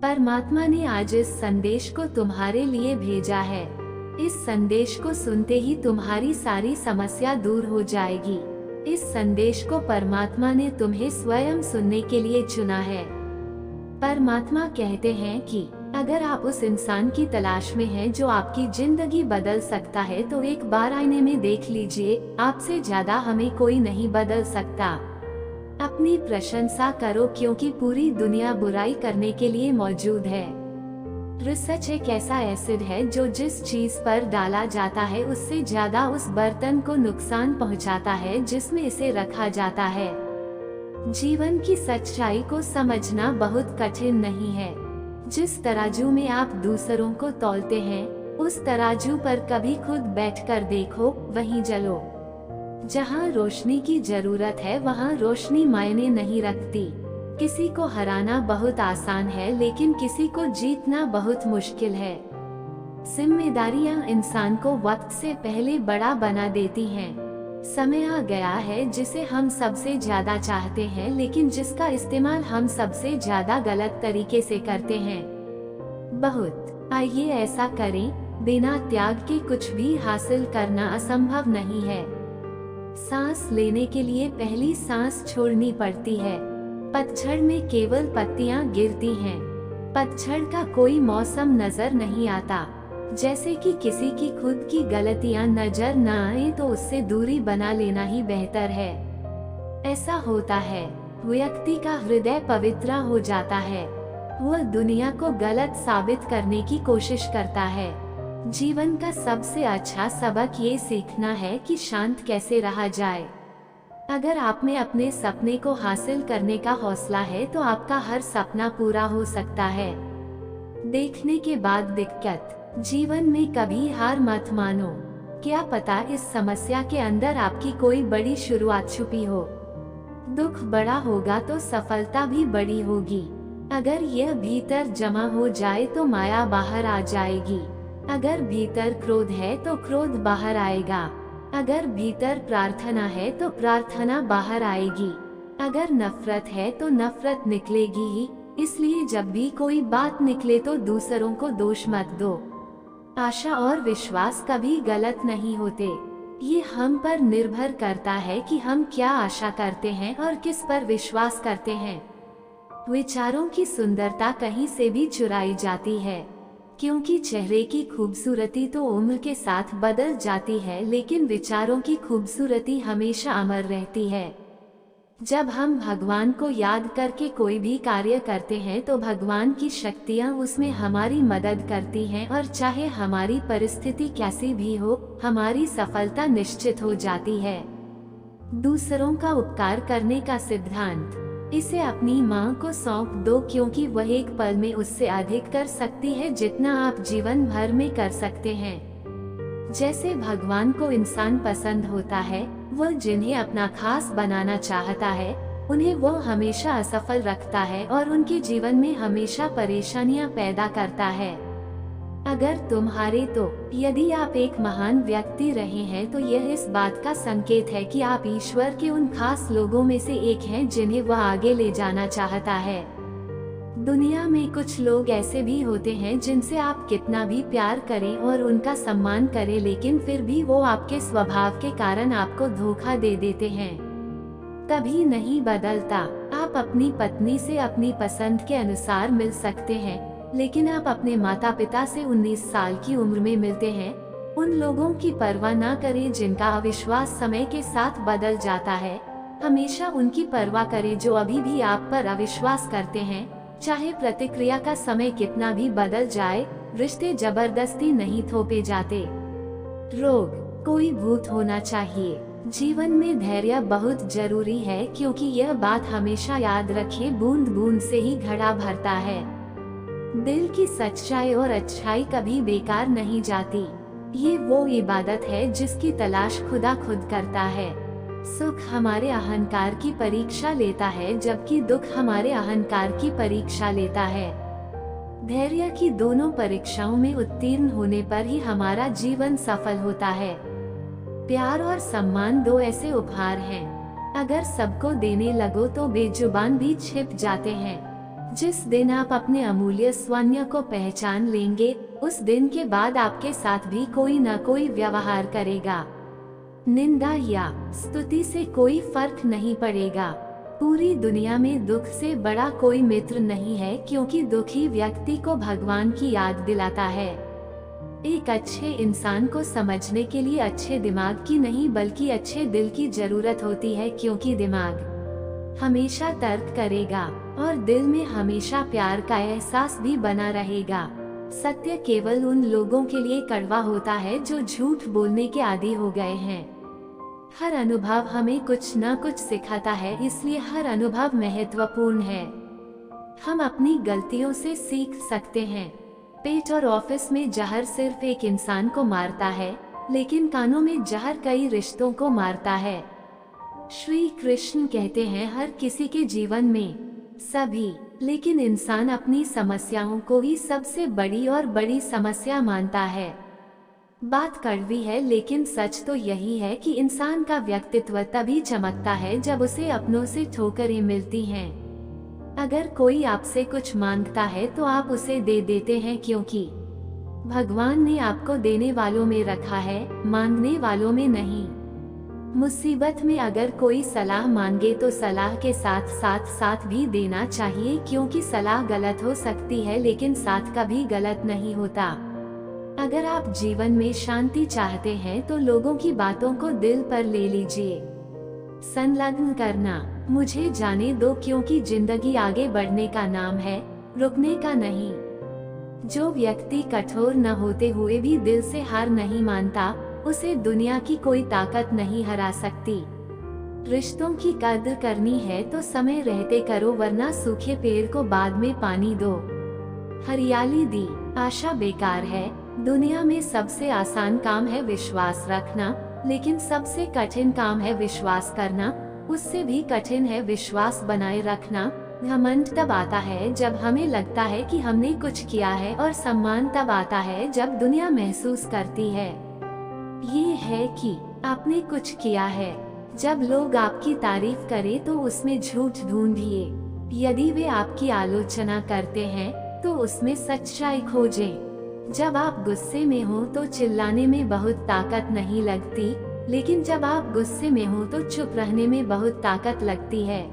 परमात्मा ने आज इस संदेश को तुम्हारे लिए भेजा है। इस संदेश को सुनते ही तुम्हारी सारी समस्या दूर हो जाएगी। इस संदेश को परमात्मा ने तुम्हें स्वयं सुनने के लिए चुना है। परमात्मा कहते हैं कि अगर आप उस इंसान की तलाश में हैं जो आपकी जिंदगी बदल सकता है तो एक बार आईने में देख लीजिए, आपसे ज्यादा हमें कोई नहीं बदल सकता। अपनी प्रशंसा करो क्योंकि पूरी दुनिया बुराई करने के लिए मौजूद है। रिसर्च एक ऐसा एसिड है जो जिस चीज पर डाला जाता है उससे ज्यादा उस बर्तन को नुकसान पहुंचाता है जिसमें इसे रखा जाता है। जीवन की सच्चाई को समझना बहुत कठिन नहीं है। जिस तराजू में आप दूसरों को तौलते हैं, उस तराजू पर कभी खुद बैठकर देखो, वहीं जलो। जहाँ रोशनी की जरूरत है वहाँ रोशनी मायने नहीं रखती। किसी को हराना बहुत आसान है लेकिन किसी को जीतना बहुत मुश्किल है। जिम्मेदारियाँ इंसान को वक्त से पहले बड़ा बना देती हैं। समय आ गया है जिसे हम सबसे ज्यादा चाहते हैं लेकिन जिसका इस्तेमाल हम सबसे ज्यादा गलत तरीके से करते हैं। आइए ऐसा करें, बिना त्याग के कुछ भी हासिल करना असंभव नहीं है। सांस लेने के लिए पहली सांस छोड़नी पड़ती है। पतझड़ में केवल पत्तियां गिरती हैं। पतझड़ का कोई मौसम नजर नहीं आता। जैसे कि किसी की खुद की गलतियां नजर न आए तो उससे दूरी बना लेना ही बेहतर है। ऐसा होता है, व्यक्ति का हृदय पवित्र हो जाता है। वह दुनिया को गलत साबित करने की कोशिश करता है। जीवन का सबसे अच्छा सबक ये सीखना है कि शांत कैसे रहा जाए। अगर आप में अपने सपने को हासिल करने का हौसला है तो आपका हर सपना पूरा हो सकता है। देखने के बाद दिक्कत, जीवन में कभी हार मत मानो। क्या पता इस समस्या के अंदर आपकी कोई बड़ी शुरुआत छुपी हो। दुख बड़ा होगा तो सफलता भी बड़ी होगी। अगर यह भीतर जमा हो जाए तो माया बाहर आ जाएगी। अगर भीतर क्रोध है तो क्रोध बाहर आएगा। अगर भीतर प्रार्थना है तो प्रार्थना बाहर आएगी। अगर नफरत है तो नफरत निकलेगी ही। इसलिए जब भी कोई बात निकले तो दूसरों को दोष मत दो। आशा और विश्वास कभी गलत नहीं होते। ये हम पर निर्भर करता है कि हम क्या आशा करते हैं और किस पर विश्वास करते हैं। विचारों की सुंदरता कहीं से भी चुराई जाती है, क्योंकि चेहरे की खूबसूरती तो उम्र के साथ बदल जाती है लेकिन विचारों की खूबसूरती हमेशा अमर रहती है। जब हम भगवान को याद करके कोई भी कार्य करते हैं तो भगवान की शक्तियाँ उसमें हमारी मदद करती हैं और चाहे हमारी परिस्थिति कैसी भी हो, हमारी सफलता निश्चित हो जाती है। दूसरों का उपकार करने का सिद्धांत, इसे अपनी माँ को सौंप दो क्योंकि वह एक पल में उससे अधिक कर सकती है जितना आप जीवन भर में कर सकते हैं। जैसे भगवान को इंसान पसंद होता है, वह जिन्हें अपना खास बनाना चाहता है उन्हें वो हमेशा असफल रखता है और उनके जीवन में हमेशा परेशानियां पैदा करता है। अगर तुम्हारे तो यदि आप एक महान व्यक्ति रहे हैं तो यह इस बात का संकेत है कि आप ईश्वर के उन खास लोगों में से एक हैं जिन्हें वह आगे ले जाना चाहता है। दुनिया में कुछ लोग ऐसे भी होते हैं जिनसे आप कितना भी प्यार करें और उनका सम्मान करें लेकिन फिर भी वो आपके स्वभाव के कारण आपको धोखा दे देते हैं। कभी नहीं बदलता। आप अपनी पत्नी से अपनी पसंद के अनुसार मिल सकते हैं लेकिन आप अपने माता पिता से 19 साल की उम्र में मिलते हैं। उन लोगों की परवाह न करें जिनका अविश्वास समय के साथ बदल जाता है। हमेशा उनकी परवाह करें जो अभी भी आप पर अविश्वास करते हैं। चाहे प्रतिक्रिया का समय कितना भी बदल जाए, रिश्ते जबरदस्ती नहीं थोपे जाते। रोग, कोई भूत होना चाहिए। जीवन में धैर्य बहुत जरूरी है क्योंकि यह बात हमेशा याद रखें, बूंद बूंद से ही घड़ा भरता है। दिल की सच्चाई और अच्छाई कभी बेकार नहीं जाती। ये वो इबादत है जिसकी तलाश खुदा खुद करता है। सुख हमारे अहंकार की परीक्षा लेता है जबकि दुख हमारे अहंकार की परीक्षा लेता है। धैर्य की दोनों परीक्षाओं में उत्तीर्ण होने पर ही हमारा जीवन सफल होता है। प्यार और सम्मान दो ऐसे उपहार हैं, अगर सबको देने लगो तो बेजुबान भी छिप जाते हैं। जिस दिन आप अपने अमूल्य स्वर्ण को पहचान लेंगे, उस दिन के बाद आपके साथ भी कोई न कोई व्यवहार करेगा। निंदा या स्तुति से कोई फर्क नहीं पड़ेगा। पूरी दुनिया में दुख से बड़ा कोई मित्र नहीं है, क्योंकि दुखी व्यक्ति को भगवान की याद दिलाता है। एक अच्छे इंसान को समझने के लिए अच्छे दिमाग की नहीं बल्कि अच्छे दिल की जरूरत होती है, क्योंकि दिमाग हमेशा तर्क करेगा और दिल में हमेशा प्यार का एहसास भी बना रहेगा। सत्य केवल उन लोगों के लिए कड़वा होता है जो झूठ बोलने के आदी हो गए हैं। हर अनुभव हमें कुछ न कुछ सिखाता है, इसलिए हर अनुभव महत्वपूर्ण है। हम अपनी गलतियों से सीख सकते हैं। पेट और ऑफिस में जहर सिर्फ एक इंसान को मारता है, लेकिन कानों में जहर कई रिश्तों को मारता है। श्री कृष्ण कहते हैं, हर किसी के जीवन में सभी, लेकिन इंसान अपनी समस्याओं को ही सबसे बड़ी और बड़ी समस्या मानता है। बात कड़वी है, लेकिन सच तो यही है कि इंसान का व्यक्तित्व तभी चमकता है जब उसे अपनों से ठोकरें मिलती हैं। अगर कोई आपसे कुछ मांगता है तो आप उसे दे देते हैं, क्योंकि भगवान ने आपको देने वालों में रखा है, मांगने वालों में नहीं। मुसीबत में अगर कोई सलाह मांगे तो सलाह के साथ साथ भी देना चाहिए, क्योंकि सलाह गलत हो सकती है लेकिन साथ कभी गलत नहीं होता। अगर आप जीवन में शांति चाहते हैं तो लोगों की बातों को दिल पर ले लीजिए। संलग्न करना, मुझे जाने दो, क्योंकि जिंदगी आगे बढ़ने का नाम है, रुकने का नहीं। जो व्यक्ति कठोर न होते हुए भी दिल से हार नहीं मानता, उसे दुनिया की कोई ताकत नहीं हरा सकती। रिश्तों की कद्र करनी है तो समय रहते करो, वरना सूखे पेड़ को बाद में पानी दो। हरियाली दी आशा बेकार है। दुनिया में सबसे आसान काम है विश्वास रखना, लेकिन सबसे कठिन काम है विश्वास करना। उससे भी कठिन है विश्वास बनाए रखना। घमंड तब आता है जब हमें लगता है कि हमने कुछ किया है, और सम्मान तब आता है जब दुनिया महसूस करती है ये है कि आपने कुछ किया है। जब लोग आपकी तारीफ करें तो उसमें झूठ ढूंढिए। यदि वे आपकी आलोचना करते हैं तो उसमें सच्चाई खोजें। जब आप गुस्से में हो तो चिल्लाने में बहुत ताकत नहीं लगती, लेकिन जब आप गुस्से में हो तो चुप रहने में बहुत ताकत लगती है।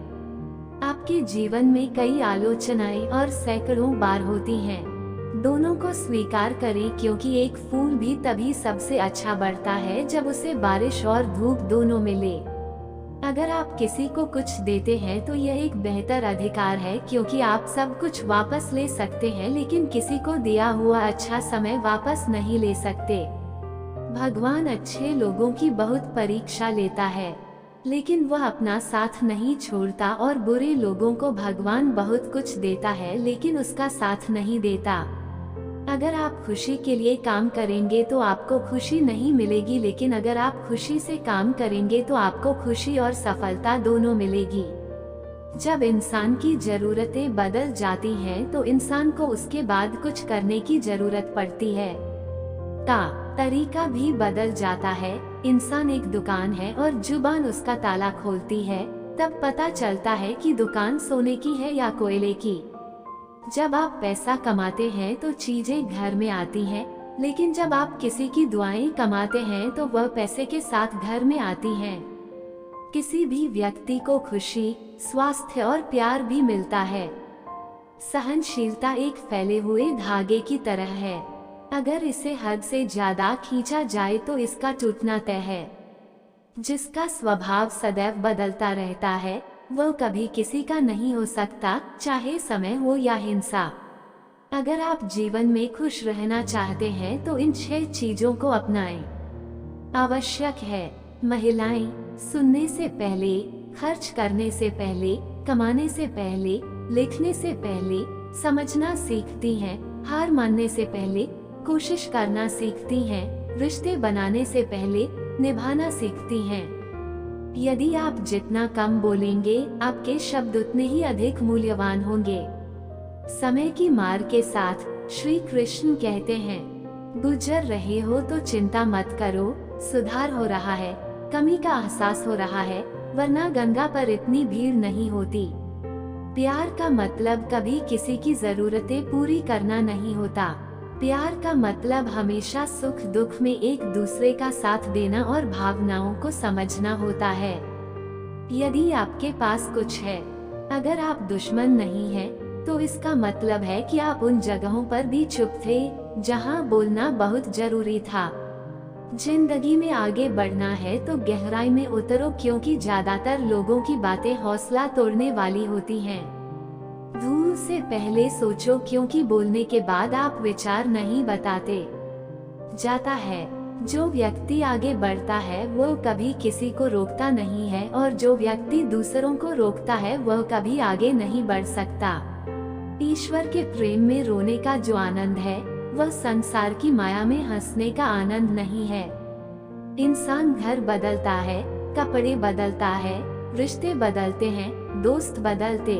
आपके जीवन में कई आलोचनाएं और सैकड़ों बार होती हैं। दोनों को स्वीकार करें, क्योंकि एक फूल भी तभी सबसे अच्छा बढ़ता है जब उसे बारिश और धूप दोनों मिले। अगर आप किसी को कुछ देते हैं तो यह एक बेहतर अधिकार है, क्योंकि आप सब कुछ वापस ले सकते हैं, लेकिन किसी को दिया हुआ अच्छा समय वापस नहीं ले सकते। भगवान अच्छे लोगों की बहुत परीक्षा लेता है, लेकिन वह अपना साथ नहीं छोड़ता, और बुरे लोगों को भगवान बहुत कुछ देता है लेकिन उसका साथ नहीं देता। अगर आप खुशी के लिए काम करेंगे तो आपको खुशी नहीं मिलेगी, लेकिन अगर आप खुशी से काम करेंगे तो आपको खुशी और सफलता दोनों मिलेगी। जब इंसान की जरूरतें बदल जाती हैं तो इंसान को उसके बाद कुछ करने की जरूरत पड़ती है। तरीका भी बदल जाता है। इंसान एक दुकान है और जुबान उसका ताला खोलती है, तब पता चलता है कि दुकान सोने की है या कोयले की। जब आप पैसा कमाते हैं तो चीजें घर में आती हैं, लेकिन जब आप किसी की दुआएं कमाते हैं तो वह पैसे के साथ घर में आती हैं। किसी भी व्यक्ति को खुशी, स्वास्थ्य और प्यार भी मिलता है। सहनशीलता एक फैले हुए धागे की तरह है। अगर इसे हद से ज्यादा खींचा जाए तो इसका टूटना तय है। जिसका स्वभाव सदैव बदलता रहता है, वह कभी किसी का नहीं हो सकता, चाहे समय हो या हिंसा। अगर आप जीवन में खुश रहना चाहते हैं तो इन 6 चीजों को अपनाएं। आवश्यक है। महिलाएं सुनने से पहले, खर्च करने से पहले, कमाने से पहले, लिखने से पहले समझना सीखती हैं। हार मानने से पहले कोशिश करना सीखती हैं। रिश्ते बनाने से पहले निभाना सीखती हैं। यदि आप जितना कम बोलेंगे, आपके शब्द उतने ही अधिक मूल्यवान होंगे। समय की मार के साथ श्री कृष्ण कहते हैं, गुजर रहे हो तो चिंता मत करो, सुधार हो रहा है, कमी का एहसास हो रहा है, वरना गंगा पर इतनी भीड़ नहीं होती। प्यार का मतलब कभी किसी की जरूरतें पूरी करना नहीं होता। प्यार का मतलब हमेशा सुख दुख में एक दूसरे का साथ देना और भावनाओं को समझना होता है। यदि आपके पास कुछ है, अगर आप दुश्मन नहीं हैं, तो इसका मतलब है कि आप उन जगहों पर भी चुप थे जहां बोलना बहुत जरूरी था। जिंदगी में आगे बढ़ना है तो गहराई में उतरो, क्योंकि ज्यादातर लोगों की बातें हौसला तोड़ने वाली होती हैं। भूल से पहले सोचो, क्योंकि बोलने के बाद आप विचार नहीं बताते जाता है। जो व्यक्ति आगे बढ़ता है वो कभी किसी को रोकता नहीं है, और जो व्यक्ति दूसरों को रोकता है वह कभी आगे नहीं बढ़ सकता। ईश्वर के प्रेम में रोने का जो आनंद है वह संसार की माया में हंसने का आनंद नहीं है। इंसान घर बदलता है, कपड़े बदलता है, रिश्ते बदलते हैं, दोस्त बदलते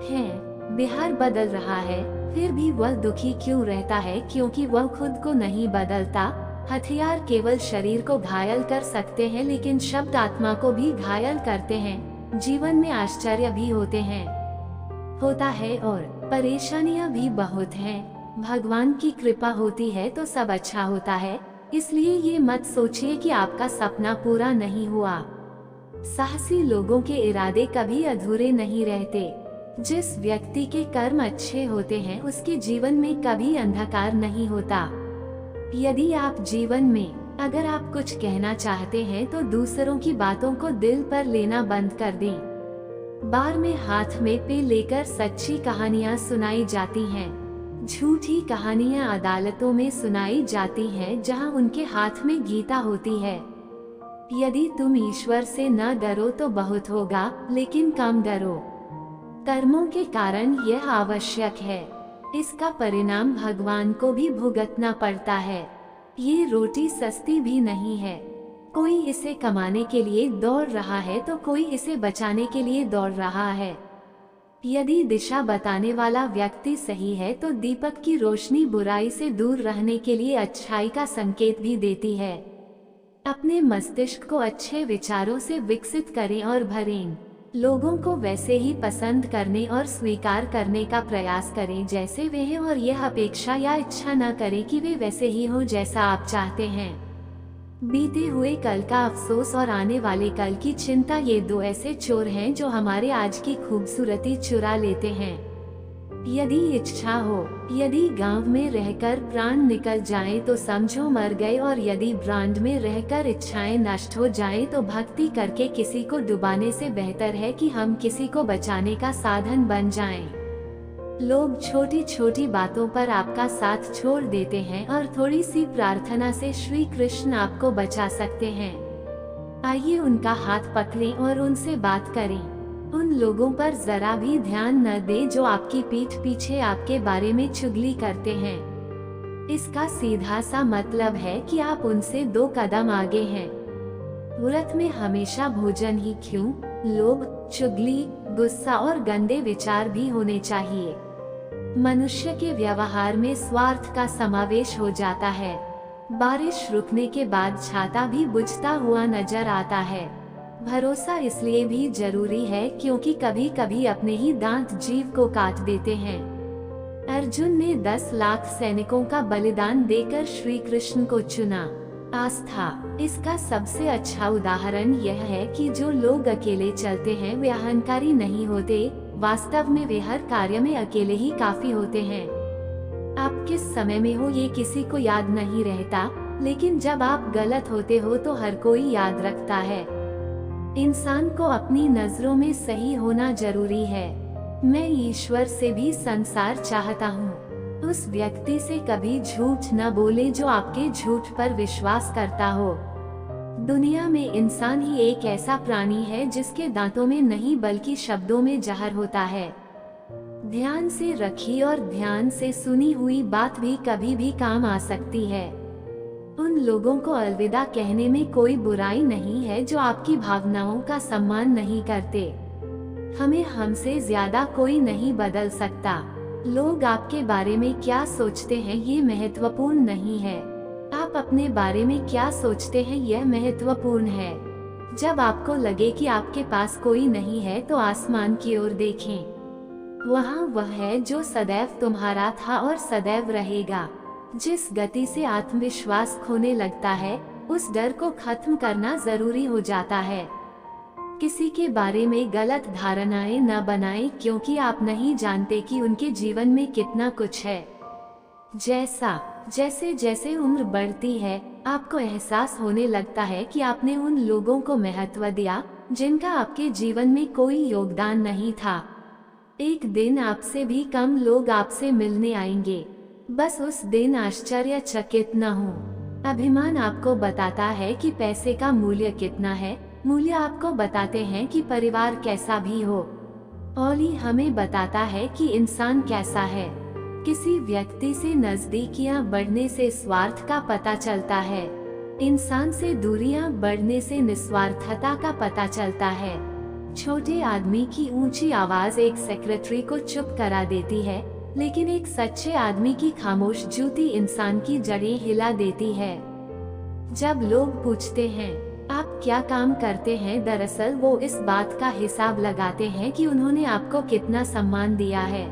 हैं, बिहार बदल रहा है, फिर भी वह दुखी क्यों रहता है? क्योंकि वह खुद को नहीं बदलता। हथियार केवल शरीर को घायल कर सकते हैं, लेकिन शब्द आत्मा को भी घायल करते हैं। जीवन में आश्चर्य भी होता है और परेशानियां भी बहुत हैं। भगवान की कृपा होती है तो सब अच्छा होता है, इसलिए ये मत सोचिए कि आपका सपना पूरा नहीं हुआ। साहसी लोगों के इरादे कभी अधूरे नहीं रहते। जिस व्यक्ति के कर्म अच्छे होते हैं उसके जीवन में कभी अंधकार नहीं होता। यदि आप जीवन में अगर आप कुछ कहना चाहते हैं तो दूसरों की बातों को दिल पर लेना बंद कर दें। बार में हाथ में पे लेकर सच्ची कहानियां सुनाई जाती हैं। झूठी कहानियां अदालतों में सुनाई जाती हैं, जहां उनके हाथ में गीता होती है। यदि तुम ईश्वर से न डरो तो बहुत होगा, लेकिन कम डरो। कर्मों के कारण यह आवश्यक है, इसका परिणाम भगवान को भी भुगतना पड़ता है। ये रोटी सस्ती भी नहीं है। कोई इसे कमाने के लिए दौड़ रहा है तो कोई इसे बचाने के लिए दौड़ रहा है। यदि दिशा बताने वाला व्यक्ति सही है तो दीपक की रोशनी बुराई से दूर रहने के लिए अच्छाई का संकेत भी देती है। अपने मस्तिष्क को अच्छे विचारों से विकसित करें और भरें। लोगों को वैसे ही पसंद करने और स्वीकार करने का प्रयास करें जैसे वे हैं, और यह अपेक्षा या इच्छा न करें कि वे वैसे ही हो जैसा आप चाहते हैं। बीते हुए कल का अफसोस और आने वाले कल की चिंता, ये दो ऐसे चोर हैं जो हमारे आज की खूबसूरती चुरा लेते हैं। यदि इच्छा हो, यदि गांव में रहकर प्राण निकल जाएं तो समझो मर गए, और यदि ब्रांड में रहकर इच्छाएं नष्ट हो जाएं तो भक्ति करके किसी को डुबाने से बेहतर है कि हम किसी को बचाने का साधन बन जाएं। लोग छोटी छोटी बातों पर आपका साथ छोड़ देते हैं, और थोड़ी सी प्रार्थना से श्री कृष्ण आपको बचा सकते हैं। आइए उनका हाथ पकड़ें और उनसे बात करें। उन लोगों पर जरा भी ध्यान न दें जो आपकी पीठ पीछे आपके बारे में चुगली करते हैं। इसका सीधा सा मतलब है कि आप उनसे 2 कदम आगे हैं। व्रत में हमेशा भोजन ही क्यों, लोभ, चुगली, गुस्सा और गंदे विचार भी होने चाहिए। मनुष्य के व्यवहार में स्वार्थ का समावेश हो जाता है। बारिश रुकने के बाद छाता भी बुझता हुआ नजर आता है। भरोसा इसलिए भी जरूरी है क्योंकि कभी कभी अपने ही दांत जीव को काट देते हैं। अर्जुन ने 10 लाख सैनिकों का बलिदान देकर श्री कृष्ण को चुना। आस्था, इसका सबसे अच्छा उदाहरण यह है कि जो लोग अकेले चलते हैं वे अहंकारी नहीं होते, वास्तव में वे हर कार्य में अकेले ही काफी होते हैं। आप किस समय में हो ये किसी को याद नहीं रहता, लेकिन जब आप गलत होते हो तो हर कोई याद रखता है। इंसान को अपनी नजरों में सही होना जरूरी है। मैं ईश्वर से भी संसार चाहता हूँ। उस व्यक्ति से कभी झूठ न बोले जो आपके झूठ पर विश्वास करता हो। दुनिया में इंसान ही एक ऐसा प्राणी है जिसके दांतों में नहीं बल्कि शब्दों में जहर होता है। ध्यान से रखी और ध्यान से सुनी हुई बात भी कभी भी काम आ सकती है। उन लोगों को अलविदा कहने में कोई बुराई नहीं है जो आपकी भावनाओं का सम्मान नहीं करते। हमें हमसे ज्यादा कोई नहीं बदल सकता। लोग आपके बारे में क्या सोचते हैं ये महत्वपूर्ण नहीं है, आप अपने बारे में क्या सोचते हैं यह महत्वपूर्ण है। जब आपको लगे कि आपके पास कोई नहीं है तो आसमान की ओर देखें। वहाँ वह है जो सदैव तुम्हारा था और सदैव रहेगा। जिस गति से आत्मविश्वास खोने लगता है, उस डर को खत्म करना जरूरी हो जाता है। किसी के बारे में गलत धारणाएं न बनाएं, क्योंकि आप नहीं जानते कि उनके जीवन में कितना कुछ है। जैसे जैसे उम्र बढ़ती है, आपको एहसास होने लगता है कि आपने उन लोगों को महत्व दिया जिनका आपके जीवन में कोई योगदान नहीं था। एक दिन आपसे भी कम लोग आपसे मिलने आएंगे। बस उस दिन आश्चर्यचकित न हो। अभिमान आपको बताता है कि पैसे का मूल्य कितना है, मूल्य आपको बताते हैं कि परिवार कैसा भी हो। ओली हमें बताता है कि इंसान कैसा है। किसी व्यक्ति से नजदीकियां बढ़ने से स्वार्थ का पता चलता है। इंसान से दूरियां बढ़ने से निस्वार्थता का पता चलता है। छोटे आदमी की ऊंची आवाज एक सेक्रेटरी को चुप करा देती है, लेकिन एक सच्चे आदमी की खामोश जूती इंसान की जड़ें हिला देती है। जब लोग पूछते हैं आप क्या काम करते हैं, दरअसल वो इस बात का हिसाब लगाते हैं कि उन्होंने आपको कितना सम्मान दिया है।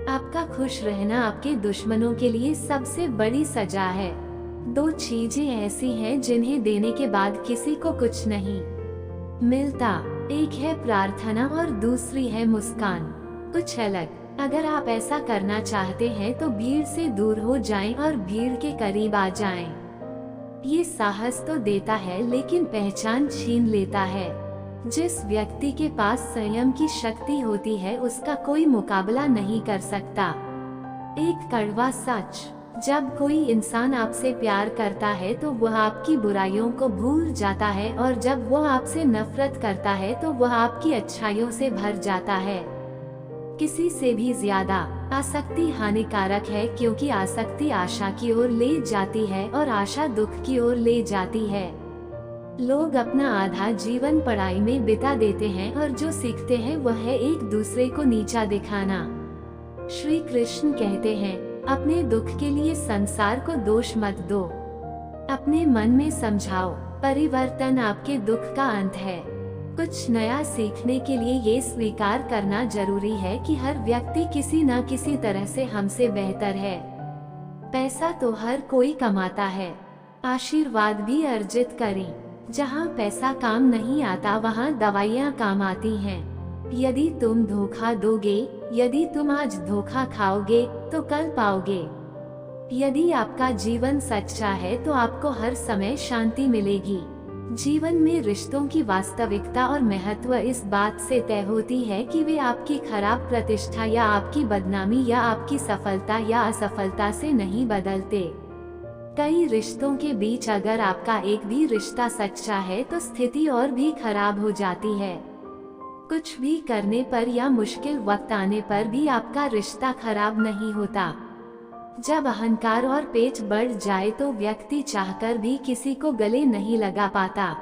आपका खुश रहना आपके दुश्मनों के लिए सबसे बड़ी सजा है। दो चीजें ऐसी हैं जिन्हें देने के बाद किसी को कुछ नहीं मिलता। एक है प्रार्थना और दूसरी है मुस्कान। कुछ अलग। अगर आप ऐसा करना चाहते हैं तो भीड़ से दूर हो जाएं और भीड़ के करीब आ जाएं। ये साहस तो देता है, लेकिन पहचान छीन लेता है। जिस व्यक्ति के पास संयम की शक्ति होती है, उसका कोई मुकाबला नहीं कर सकता। एक कड़वा सच, जब कोई इंसान आपसे प्यार करता है तो वह आपकी बुराइयों को भूल जाता है, और जब वह आपसे नफरत करता है तो वह आपकी अच्छाइयों से भर जाता है। किसी से भी ज्यादा आसक्ति हानिकारक है, क्योंकि आसक्ति आशा की ओर ले जाती है और आशा दुख की ओर ले जाती है। लोग अपना आधा जीवन पढ़ाई में बिता देते हैं और जो सीखते हैं वह है एक दूसरे को नीचा दिखाना। श्री कृष्ण कहते हैं, अपने दुख के लिए संसार को दोष मत दो। अपने मन में समझाओ, परिवर्तन आपके दुख का अंत है। कुछ नया सीखने के लिए ये स्वीकार करना जरूरी है कि हर व्यक्ति किसी न किसी तरह से हमसे बेहतर है। पैसा तो हर कोई कमाता है, आशीर्वाद भी अर्जित करें। जहाँ पैसा काम नहीं आता, वहाँ दवाइयाँ काम आती हैं। यदि तुम धोखा दोगे, यदि तुम आज धोखा खाओगे तो कल पाओगे। यदि आपका जीवन सच्चा है तो आपको हर समय शांति मिलेगी। जीवन में रिश्तों की वास्तविकता और महत्व इस बात से तय होती है कि वे आपकी खराब प्रतिष्ठा या आपकी बदनामी या आपकी सफलता या असफलता से नहीं बदलते। कई रिश्तों के बीच अगर आपका एक भी रिश्ता सच्चा है तो स्थिति और भी खराब हो जाती है। कुछ भी करने पर या मुश्किल वक्त आने पर भी आपका रिश्ता खराब नहीं होता। जब अहंकार और पेट बढ़ जाए तो व्यक्ति चाहकर भी किसी को गले नहीं लगा पाता।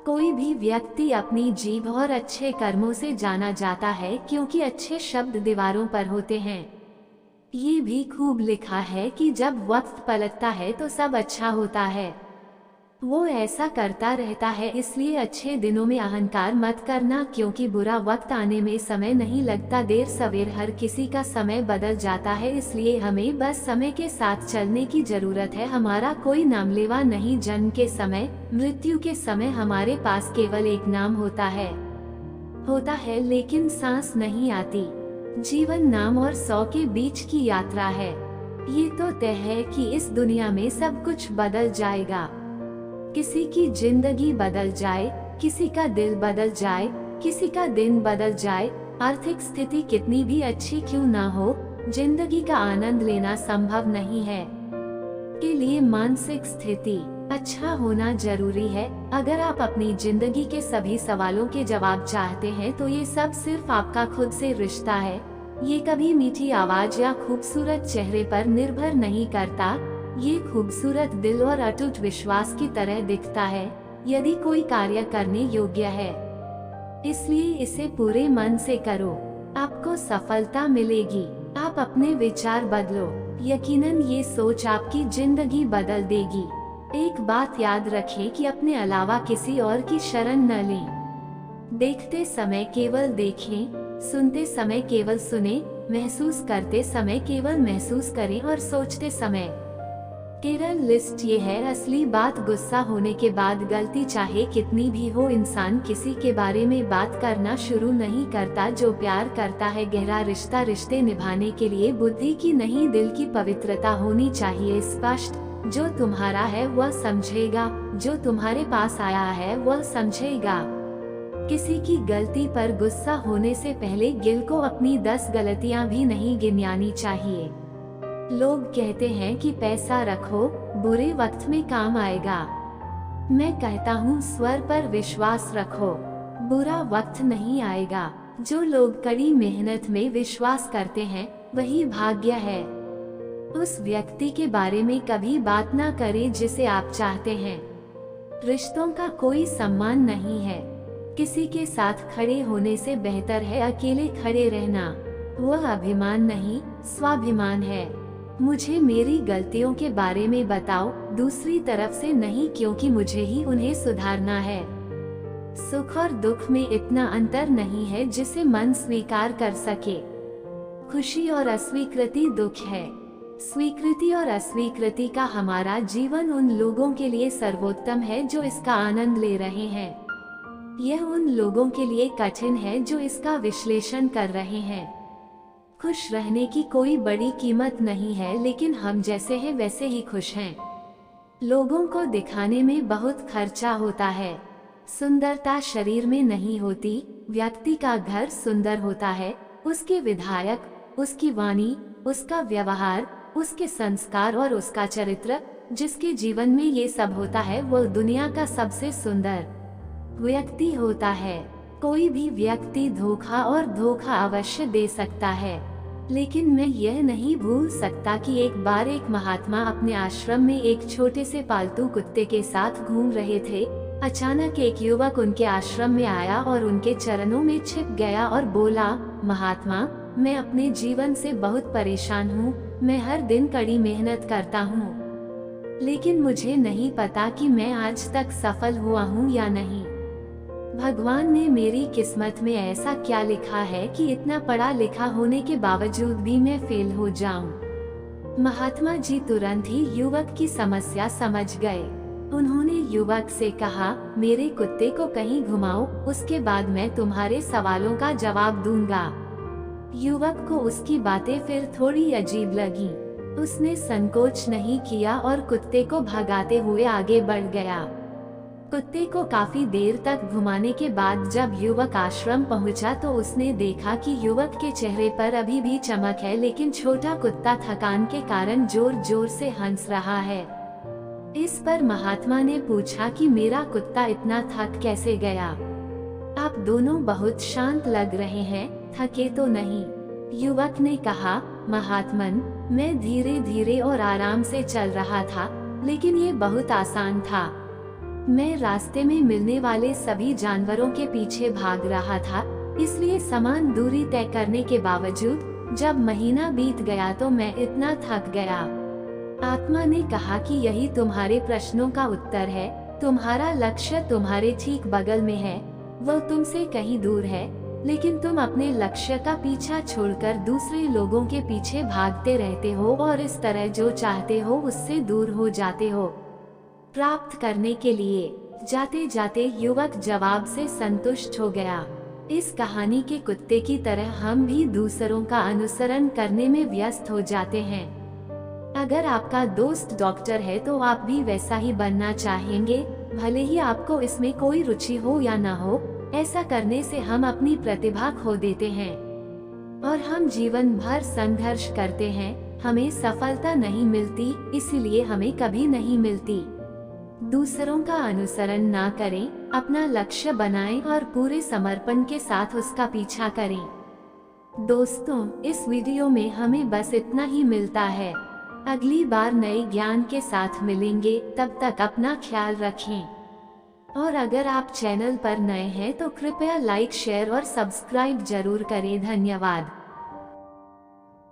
कोई भी व्यक्ति अपनी जीभ और अच्छे कर्मों से जाना जाता है, क्योंकि अच्छे शब्द दीवारों पर होते हैं। ये भी खूब लिखा है कि जब वक्त पलटता है तो सब अच्छा होता है। वो ऐसा करता रहता है, इसलिए अच्छे दिनों में अहंकार मत करना, क्योंकि बुरा वक्त आने में समय नहीं लगता। देर सवेर हर किसी का समय बदल जाता है, इसलिए हमें बस समय के साथ चलने की जरूरत है। हमारा कोई नामलेवा नहीं। जन्म के समय, मृत्यु के समय हमारे पास केवल एक नाम होता है, लेकिन सांस नहीं आती। जीवन नाम और 100 के बीच की यात्रा है। ये तो तय है कि इस दुनिया में सब कुछ बदल जाएगा। किसी की जिंदगी बदल जाए, किसी का दिल बदल जाए, किसी का दिन बदल जाए। आर्थिक स्थिति कितनी भी अच्छी क्यों ना हो, जिंदगी का आनंद लेना संभव नहीं है। के लिए मानसिक स्थिति अच्छा होना जरूरी है। अगर आप अपनी जिंदगी के सभी सवालों के जवाब चाहते हैं तो ये सब सिर्फ आपका खुद से रिश्ता है। ये कभी मीठी आवाज या खूबसूरत चेहरे पर निर्भर नहीं करता। ये खूबसूरत दिल और अटूट विश्वास की तरह दिखता है यदि कोई कार्य करने योग्य है। इसलिए इसे पूरे मन से करो, आपको सफलता मिलेगी। आप अपने विचार बदलो, यकीनन ये सोच आपकी जिंदगी बदल देगी। एक बात याद रखें कि अपने अलावा किसी और की शरण न लें। देखते समय केवल देखें, सुनते समय केवल सुने, महसूस करते समय केवल महसूस करें और सोचते समय केवल लिस्ट ये है असली बात। गुस्सा होने के बाद गलती चाहे कितनी भी हो, इंसान किसी के बारे में बात करना शुरू नहीं करता। जो प्यार करता है गहरा रिश्ता, रिश्ते निभाने के लिए बुद्धि की नहीं दिल की पवित्रता होनी चाहिए स्पष्ट। जो तुम्हारा है वह समझेगा, जो तुम्हारे पास आया है वह समझेगा। किसी की गलती पर गुस्सा होने से पहले गिल को अपनी 10 गलतियां भी नहीं गिनानी चाहिए। लोग कहते हैं कि पैसा रखो, बुरे वक्त में काम आएगा। मैं कहता हूँ स्वर पर विश्वास रखो, बुरा वक्त नहीं आएगा। जो लोग कड़ी मेहनत में विश्वास करते हैं वही भाग्य है। उस व्यक्ति के बारे में कभी बात ना करें जिसे आप चाहते हैं। रिश्तों का कोई सम्मान नहीं है। किसी के साथ खड़े होने से बेहतर है अकेले खड़े रहना। वह अभिमान नहीं, स्वाभिमान है। मुझे मेरी गलतियों के बारे में बताओ, दूसरी तरफ से नहीं, क्योंकि मुझे ही उन्हें सुधारना है। सुख और दुख में इतना अंतर नहीं है जिसे मन स्वीकार कर सके। खुशी और अस्वीकृति दुख है। स्वीकृति और अस्वीकृति का हमारा जीवन उन लोगों के लिए सर्वोत्तम है जो इसका आनंद ले रहे हैं। यह उन लोगों के लिए कठिन है जो इसका विश्लेषण कर रहे हैं। खुश रहने की कोई बड़ी कीमत नहीं है, लेकिन हम जैसे हैं वैसे ही खुश हैं। लोगों को दिखाने में बहुत खर्चा होता है। सुंदरता शरीर में नहीं होती। व्यक्ति का घर सुंदर होता है, उसके विधायक, उसकी वाणी, उसका व्यवहार, उसके संस्कार और उसका चरित्र। जिसके जीवन में ये सब होता है वो दुनिया का सबसे सुंदर व्यक्ति होता है। कोई भी व्यक्ति धोखा और धोखा अवश्य दे सकता है, लेकिन मैं यह नहीं भूल सकता कि एक बार एक महात्मा अपने आश्रम में एक छोटे से पालतू कुत्ते के साथ घूम रहे थे। अचानक एक युवक उनके आश्रम में आया और उनके चरणों में छिप गया और बोला, महात्मा, मैं अपने जीवन से बहुत परेशान हूँ। मैं हर दिन कड़ी मेहनत करता हूँ, लेकिन मुझे नहीं पता कि मैं आज तक सफल हुआ हूँ या नहीं। भगवान ने मेरी किस्मत में ऐसा क्या लिखा है कि इतना पढ़ा लिखा होने के बावजूद भी मैं फेल हो जाऊं। महात्मा जी तुरंत ही युवक की समस्या समझ गए। उन्होंने युवक से कहा, मेरे कुत्ते को कहीं घुमाओ, उसके बाद मैं तुम्हारे सवालों का जवाब दूंगा। युवक को उसकी बातें फिर थोड़ी अजीब लगी। उसने संकोच नहीं किया और कुत्ते को भगाते हुए आगे बढ़ गया। कुत्ते को काफी देर तक घुमाने के बाद जब युवक आश्रम पहुंचा तो उसने देखा कि युवक के चेहरे पर अभी भी चमक है, लेकिन छोटा कुत्ता थकान के कारण जोर जोर से हंस रहा है। इस पर महात्मा ने पूछा कि मेरा कुत्ता इतना थक कैसे गया? आप दोनों बहुत शांत लग रहे हैं, थके तो नहीं? युवक ने कहा, महात्मन, मैं धीरे धीरे और आराम से चल रहा था, लेकिन ये बहुत आसान था। मैं रास्ते में मिलने वाले सभी जानवरों के पीछे भाग रहा था, इसलिए समान दूरी तय करने के बावजूद जब महीना बीत गया तो मैं इतना थक गया। आत्मा ने कहा कि यही तुम्हारे प्रश्नों का उत्तर है। तुम्हारा लक्ष्य तुम्हारे ठीक बगल में है, वह तुमसे कहीं दूर है, लेकिन तुम अपने लक्ष्य का पीछा छोड़कर दूसरे लोगों के पीछे भागते रहते हो और इस तरह जो चाहते हो उससे दूर हो जाते हो। प्राप्त करने के लिए जाते जाते युवक जवाब से संतुष्ट हो गया। इस कहानी के कुत्ते की तरह हम भी दूसरों का अनुसरण करने में व्यस्त हो जाते हैं। अगर आपका दोस्त डॉक्टर है तो आप भी वैसा ही बनना चाहेंगे, भले ही आपको इसमें कोई रुचि हो या न हो। ऐसा करने से हम अपनी प्रतिभा खो देते हैं और हम जीवन भर संघर्ष करते हैं। हमें सफलता नहीं मिलती, इसीलिए हमें कभी नहीं मिलती। दूसरों का अनुसरण ना करें, अपना लक्ष्य बनाएं और पूरे समर्पण के साथ उसका पीछा करें। दोस्तों, इस वीडियो में हमें बस इतना ही मिलता है। अगली बार नए ज्ञान के साथ मिलेंगे, तब तक अपना ख्याल रखें। और अगर आप चैनल पर नए हैं तो कृपया लाइक, शेयर और सब्सक्राइब जरूर करें। धन्यवाद।